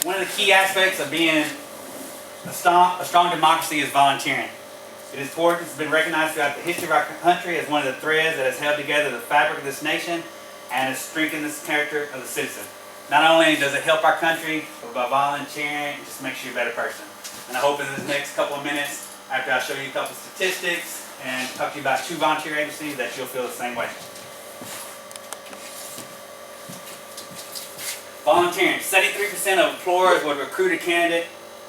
One of the key aspects of being a strong democracy is volunteering. It is important, it's been recognized throughout the history of our country as one of the threads that has held together the fabric of this nation and has strengthened the character of the citizen. Not only does it help our country, but by volunteering, it just makes you a better person. And I hope in this next couple of minutes, after I show you a couple of statistics and talk to you about 2 volunteer agencies, that you'll feel the same way. Volunteering. 73% of employers would recruit a candidate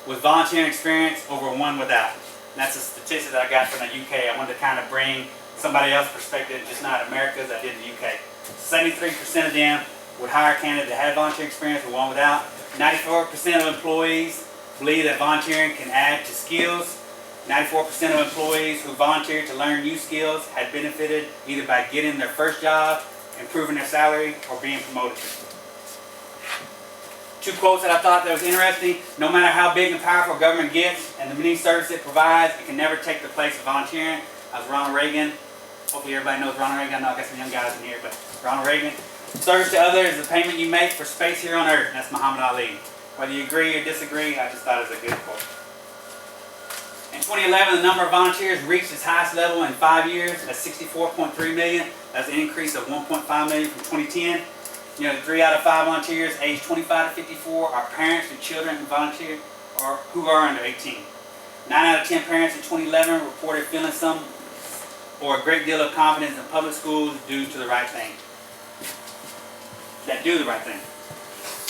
with volunteering experience over one without. And that's a statistic that I got from the UK. I wanted to kind of bring somebody else's perspective, just not America's, I did the UK. 73% of them would hire a candidate that had volunteer experience with one without. 94% of employees believe that volunteering can add to skills. 94% of employees who volunteered to learn new skills had benefited either by getting their first job, improving their salary, or being promoted. 2 quotes that I thought that was interesting. No matter how big and powerful government gets and the many services it provides, it can never take the place of volunteering. That was Ronald Reagan. Hopefully everybody knows Ronald Reagan. I know I got some young guys in here, but Ronald Reagan. Service to others is the payment you make for space here on earth. That's Muhammad Ali. Whether you agree or disagree, I just thought it was a good quote. In 2011, the number of volunteers reached its highest level in 5 years. That's 64.3 million. That's an increase of 1.5 million from 2010. You know, 3 out of 5 volunteers aged 25 to 54 are parents with children who volunteer or who are under 18. 9 out of 10 parents in 2011 reported feeling some or a great deal of confidence in public schools due to the right thing. That do the right thing.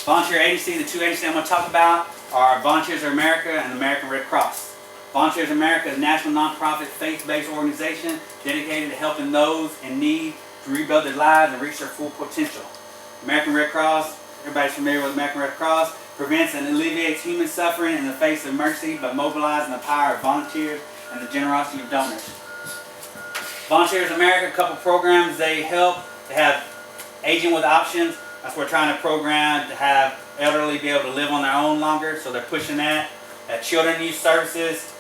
Volunteer agency, the 2 agencies I'm going to talk about are Volunteers of America and the American Red Cross. Volunteers of America is a national nonprofit faith-based organization dedicated to helping those in need to rebuild their lives and reach their full potential. American Red Cross, everybody's familiar with American Red Cross, prevents and alleviates human suffering in the face of mercy by mobilizing the power of volunteers and the generosity of donors. Volunteers of America, a couple programs they help. They have Aging with Options. That's what we're trying to program to have elderly be able to live on their own longer, so they're pushing that. Children Youth Services,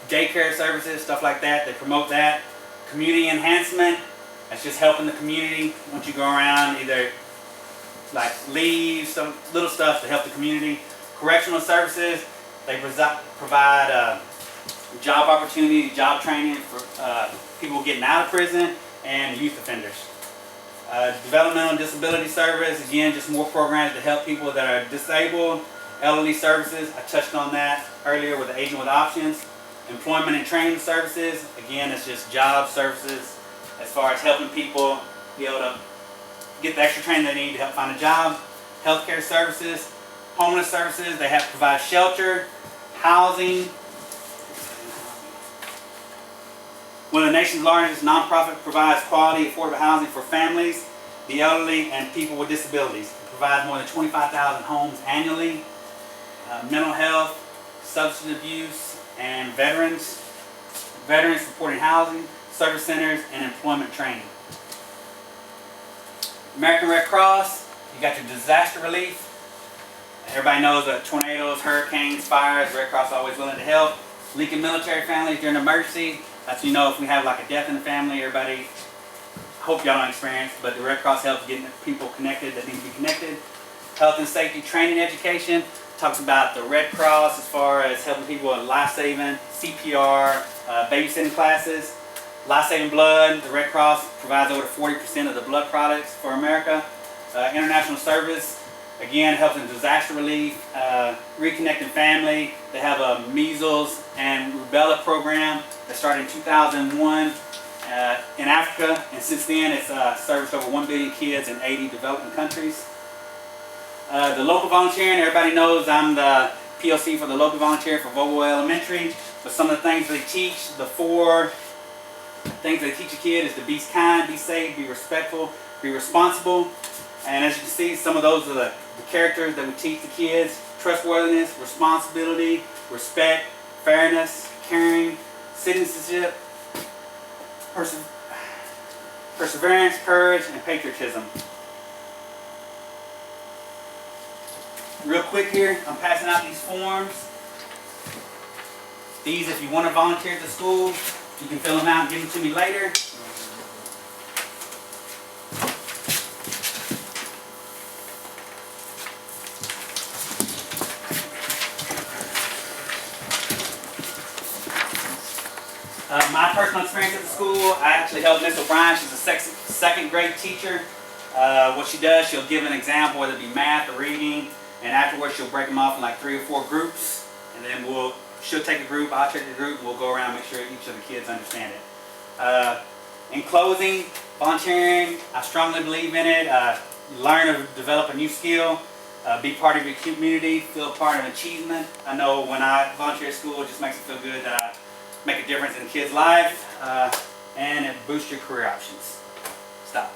daycare services, stuff like that. They promote that. Community Enhancement. That's just helping the community. Once you go around, either like leave some little stuff to help the community. Correctional Services, they provide job opportunity, job training for people getting out of prison and youth offenders. Developmental and Disability Service, again, just more programs to help people that are disabled. Elderly Services, I touched on that earlier with the Aging with Options. Employment and Training Services, again, it's just job services as far as helping people be able to get the extra training they need to help find a job. Healthcare services, homeless services, they have to provide shelter, housing. One of the nation's largest nonprofit provides quality, affordable housing for families, the elderly, and people with disabilities. It provides more than 25,000 homes annually. Mental health, substance abuse, and veterans supporting housing, service centers, and employment training. American Red Cross, you got your disaster relief. Everybody knows that tornadoes, hurricanes, fires, Red Cross is always willing to help. Lincoln military families during emergency. That's, you know, if we have like a death in the family, everybody, hope y'all don't experience, but the Red Cross helps getting people connected that need to be connected. Health and safety training education talks about the Red Cross as far as helping people with life-saving, CPR, babysitting classes. Life-saving blood, the Red Cross provides over 40% of the blood products for America. International service, again, helps in disaster relief, reconnecting family. They have a measles and rubella program that started in 2001 in Africa, and since then it's serviced over 1 billion kids in 80 developing countries. The local volunteering, everybody knows I'm the POC for the local volunteer for Vogel Elementary, but some of the things they teach, the 4 things they teach a kid is to be kind, be safe, be respectful, be responsible. And as you can see, some of those are the characters that we teach the kids. Trustworthiness, responsibility, respect, fairness, caring, citizenship, perseverance, courage, and patriotism. Real quick here, I'm passing out these forms. These, if you want to volunteer at the school, you can fill them out and give them to me later. My personal experience at the school, I actually helped Miss O'Brien. She's a second grade teacher. What she does, she'll give an example, whether it be math or reading, and afterwards she'll break them off in like 3 or 4 groups, and then she'll take a group, I'll take a group, and we'll go around and make sure each of the kids understand it. In closing, volunteering, I strongly believe in it. Learn or develop a new skill. Be part of your community, feel part of an achievement. I know when I volunteer at school, it just makes me feel good that I make a difference in a kid's life, and it boosts your career options. Stop.